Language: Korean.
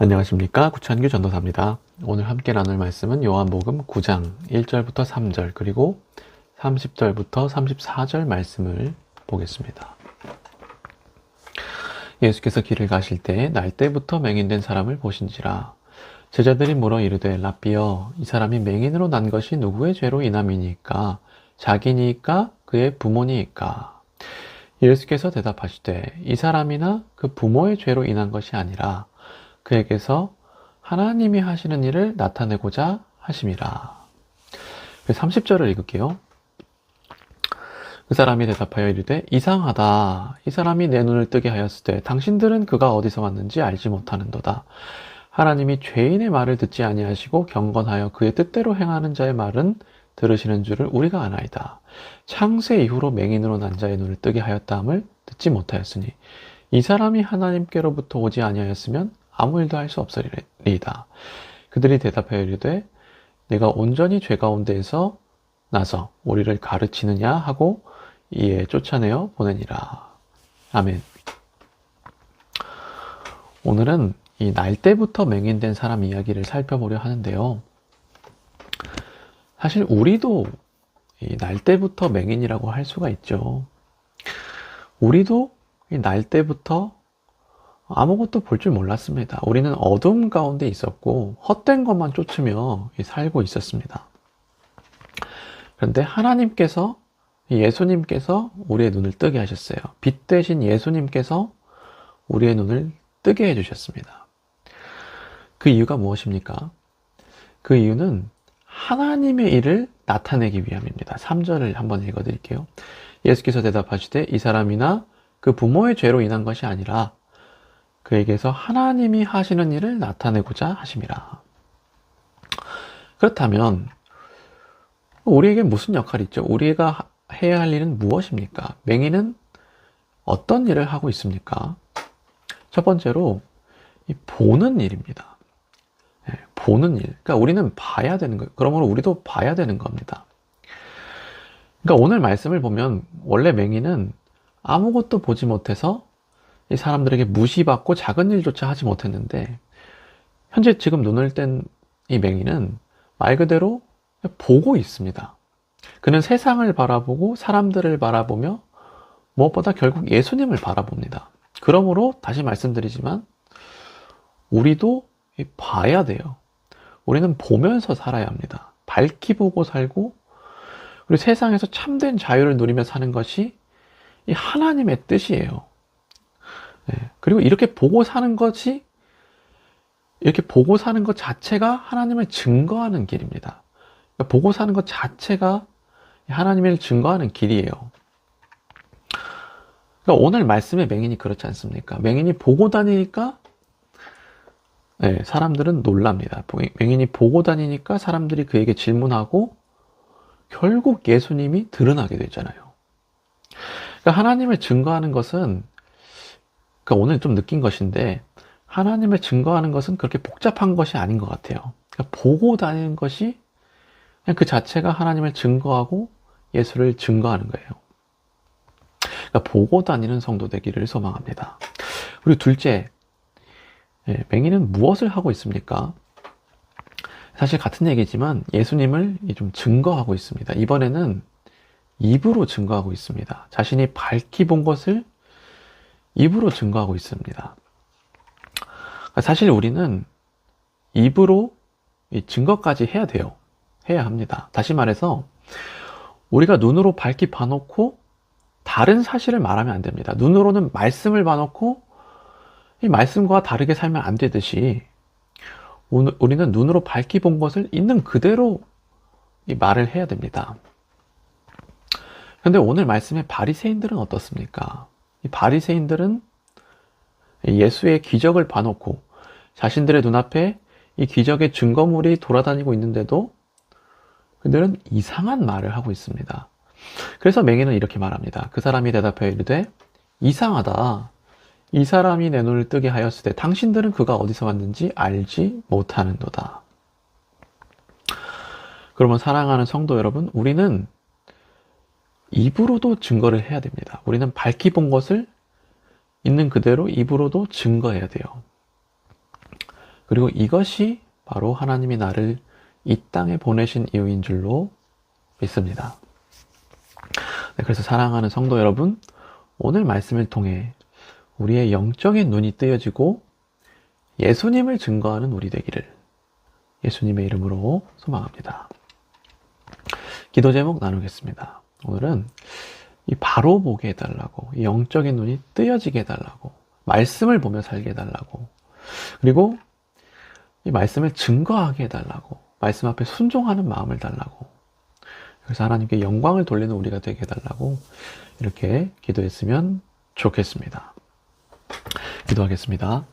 안녕하십니까, 구찬규 전도사입니다. 오늘 함께 나눌 말씀은 요한복음 9장 1절부터 3절 그리고 30절부터 34절 말씀을 보겠습니다. 예수께서 길을 가실 때 날 때부터 맹인된 사람을 보신지라. 제자들이 물어 이르되 라삐여, 이 사람이 맹인으로 난 것이 누구의 죄로 인함이니까? 자기니까 그의 부모니까? 예수께서 대답하시되 이 사람이나 그 부모의 죄로 인한 것이 아니라 그에게서 하나님이 하시는 일을 나타내고자 하심이라. 30절을 읽을게요. 그 사람이 대답하여 이르되 이상하다. 이 사람이 내 눈을 뜨게 하였을 때 당신들은 그가 어디서 왔는지 알지 못하는도다. 하나님이 죄인의 말을 듣지 아니하시고 경건하여 그의 뜻대로 행하는 자의 말은 들으시는 줄을 우리가 아나이다. 창세 이후로 맹인으로 난 자의 눈을 뜨게 하였다함을 듣지 못하였으니 이 사람이 하나님께로부터 오지 아니하였으면 아무 일도 할 수 없으리이다. 그들이 대답하여 이르되 내가 온전히 죄 가운데에서 나서 우리를 가르치느냐 하고 이에 쫓아내어 보내니라. 아멘. 오늘은 이 날 때부터 맹인된 사람 이야기를 살펴보려 하는데요. 사실 우리도 이 날 때부터 맹인이라고 할 수가 있죠. 우리도 이 날 때부터 아무것도 볼 줄 몰랐습니다. 우리는 어둠 가운데 있었고 헛된 것만 쫓으며 살고 있었습니다. 그런데 하나님께서, 예수님께서 우리의 눈을 뜨게 하셨어요. 빛 대신 예수님께서 우리의 눈을 뜨게 해주셨습니다. 그 이유가 무엇입니까? 그 이유는 하나님의 일을 나타내기 위함입니다. 3절을 한번 읽어드릴게요. 예수께서 대답하시되 이 사람이나 그 부모의 죄로 인한 것이 아니라 그에게서 하나님이 하시는 일을 나타내고자 하심이라. 그렇다면 우리에게 무슨 역할이 있죠? 우리가 해야 할 일은 무엇입니까? 맹인은 어떤 일을 하고 있습니까? 첫 번째로 보는 일입니다. 보는 일. 그러니까 우리는 봐야 되는 거예요. 그러므로 우리도 봐야 되는 겁니다. 그러니까 오늘 말씀을 보면 원래 맹인은 아무것도 보지 못해서 이 사람들에게 무시받고 작은 일조차 하지 못했는데 현재 지금 눈을 뗀 이 맹인은 말 그대로 보고 있습니다. 그는 세상을 바라보고 사람들을 바라보며 무엇보다 결국 예수님을 바라봅니다. 그러므로 다시 말씀드리지만 우리도 봐야 돼요. 우리는 보면서 살아야 합니다. 밝히 보고 살고 그리고 세상에서 참된 자유를 누리며 사는 것이 이 하나님의 뜻이에요. 그리고 이렇게 보고 사는 것 자체가 하나님을 증거하는 길입니다. 그러니까 보고 사는 것 자체가 하나님을 증거하는 길이에요. 그러니까 오늘 말씀의 맹인이 그렇지 않습니까? 맹인이 보고 다니니까 사람들은 놀랍니다. 맹인이 보고 다니니까 사람들이 그에게 질문하고 결국 예수님이 드러나게 되잖아요. 그러니까 하나님을 증거하는 것은, 그러니까 오늘 좀 느낀 것인데, 하나님을 증거하는 것은 그렇게 복잡한 것이 아닌 것 같아요. 그러니까 보고 다니는 것이 그냥 그 자체가 하나님을 증거하고 예수를 증거하는 거예요. 그러니까 보고 다니는 성도 되기를 소망합니다. 그리고 둘째, 맹인은 무엇을 하고 있습니까? 사실 같은 얘기지만 예수님을 좀 증거하고 있습니다. 이번에는 입으로 증거하고 있습니다. 자신이 밝히 본 것을 입으로 증거하고 있습니다. 사실 우리는 입으로 증거까지 해야 돼요. 해야 합니다. 다시 말해서 우리가 눈으로 밝히 봐놓고 다른 사실을 말하면 안 됩니다. 눈으로는 말씀을 봐놓고 이 말씀과 다르게 살면 안 되듯이 우리는 눈으로 밝히 본 것을 있는 그대로 말을 해야 됩니다. 그런데 오늘 말씀의 바리새인들은 어떻습니까? 이 바리새인들은 예수의 기적을 봐놓고 자신들의 눈앞에 이 기적의 증거물이 돌아다니고 있는데도 그들은 이상한 말을 하고 있습니다. 그래서 맹인은 이렇게 말합니다. 그 사람이 대답하여 이르되 이상하다. 이 사람이 내 눈을 뜨게 하였을 때 당신들은 그가 어디서 왔는지 알지 못하는도다. 그러면 사랑하는 성도 여러분, 우리는 입으로도 증거를 해야 됩니다. 우리는 밝히 본 것을 있는 그대로 입으로도 증거해야 돼요. 그리고 이것이 바로 하나님이 나를 이 땅에 보내신 이유인 줄로 믿습니다. 네, 그래서 사랑하는 성도 여러분, 오늘 말씀을 통해 우리의 영적인 눈이 뜨여지고 예수님을 증거하는 우리 되기를 예수님의 이름으로 소망합니다. 기도 제목 나누겠습니다. 오늘은 이 바로 보게 해달라고, 이 영적인 눈이 뜨여지게 해달라고, 말씀을 보며 살게 해달라고, 그리고 이 말씀을 증거하게 해달라고, 말씀 앞에 순종하는 마음을 달라고, 그래서 하나님께 영광을 돌리는 우리가 되게 해달라고 이렇게 기도했으면 좋겠습니다. 기도하겠습니다.